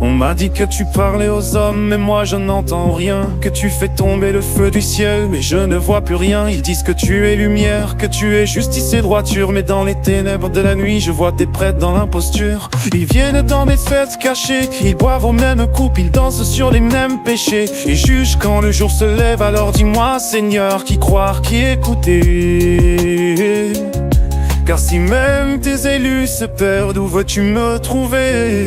On m'a dit que tu parlais aux hommes, mais moi je n'entends rien. Que tu fais tomber le feu du ciel, mais je ne vois plus rien. Ils disent que tu es lumière, que tu es justice et droiture, mais dans les ténèbres de la nuit, je vois tes prêtres dans l'imposture. Ils viennent dans mes fêtes cachées, ils boivent aux mêmes coupes, ils dansent sur les mêmes péchés. Ils jugent quand le jour se lève, alors dis-moi Seigneur, qui croire, qui écouter? Car si même tes élus se perdent, où veux-tu me trouver?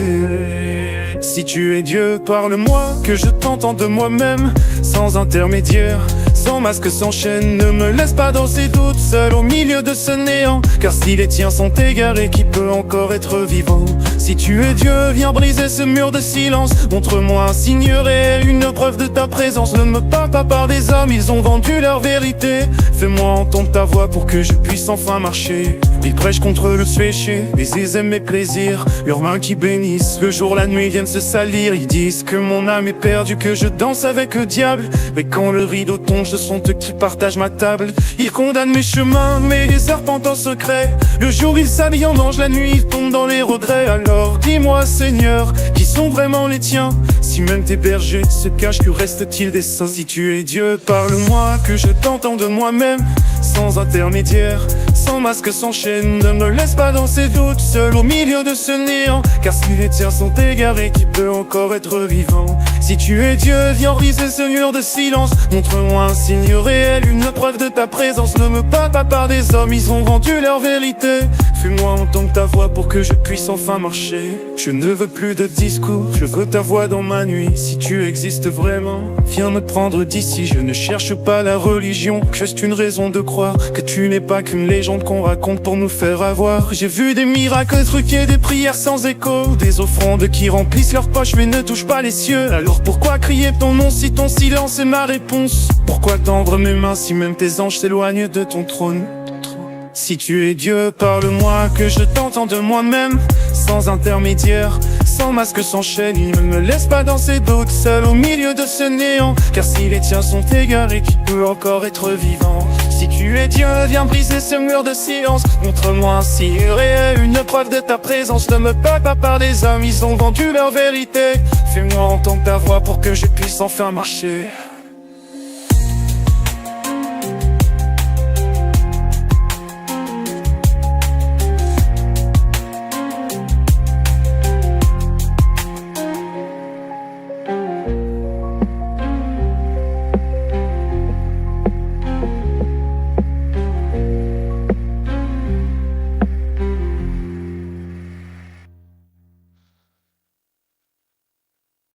Si tu es Dieu, parle-moi, que je t'entende de moi-même, sans intermédiaire, sans masque, sans chaîne. Ne me laisse pas dans ces doutes, seul au milieu de ce néant. Car si les tiens sont égarés, qui peut encore être vivant? Si tu es Dieu, viens briser ce mur de silence. Montre-moi un signe réel, une preuve de ta présence. Ne me parle pas par des hommes, ils ont vendu leur vérité. Fais-moi entendre ta voix pour que je puisse enfin marcher. Ils prêchent contre le péché, mais ils aiment mes plaisirs. Leurs mains qui bénissent, le jour, la nuit viennent se salir. Ils disent que mon âme est perdue, que je danse avec le diable. Mais quand le rideau tombe, ce sont eux qui partagent ma table. Ils condamnent mes chemins, mais les serpentent en secret. Le jour ils s'habillent en ange, la nuit ils tombent dans les regrets. Alors dis-moi Seigneur, qui sont vraiment les tiens? Si même tes bergers se cachent, que reste-t-il des saints? Si tu es Dieu, parle-moi, que je t'entende de moi-même, sans intermédiaire, sans masque, sans chaîne. Ne me laisse pas dans ces doutes, seul au milieu de ce néant. Car si les tiens sont égarés, qui peut encore être vivant? Si tu es Dieu, viens briser ce mur de silence. Montre-moi un signe réel, une preuve de ta présence. Ne me parle pas par des hommes, ils ont vendu leur vérité. Fais-moi entendre ta voix pour que je puisse enfin marcher. Je ne veux plus de discours, je veux ta voix dans ma nuit. Si tu existes vraiment, viens me prendre d'ici. Je ne cherche pas la religion, juste une raison de croire que tu n'es pas qu'une légende qu'on raconte pour nous faire avoir. J'ai vu des miracles truqués, des prières sans écho, des offrandes qui remplissent leurs poches mais ne touchent pas les cieux. Alors pourquoi crier ton nom si ton silence est ma réponse? Pourquoi tendre mes mains si même tes anges s'éloignent de ton trône? Si tu es Dieu, parle-moi, que je t'entende de moi-même, sans intermédiaire, sans masque, sans chaîne. Il ne me laisse pas dans ces doutes, seul au milieu de ce néant. Car si les tiens sont égarés, qui peut encore être vivant? Si tu es Dieu, viens briser ce mur de silence. Montre-moi un signe réel, une preuve de ta présence. Ne me parle pas par des hommes, ils ont vendu leur vérité. Fais-moi entendre ta voix pour que je puisse enfin marcher.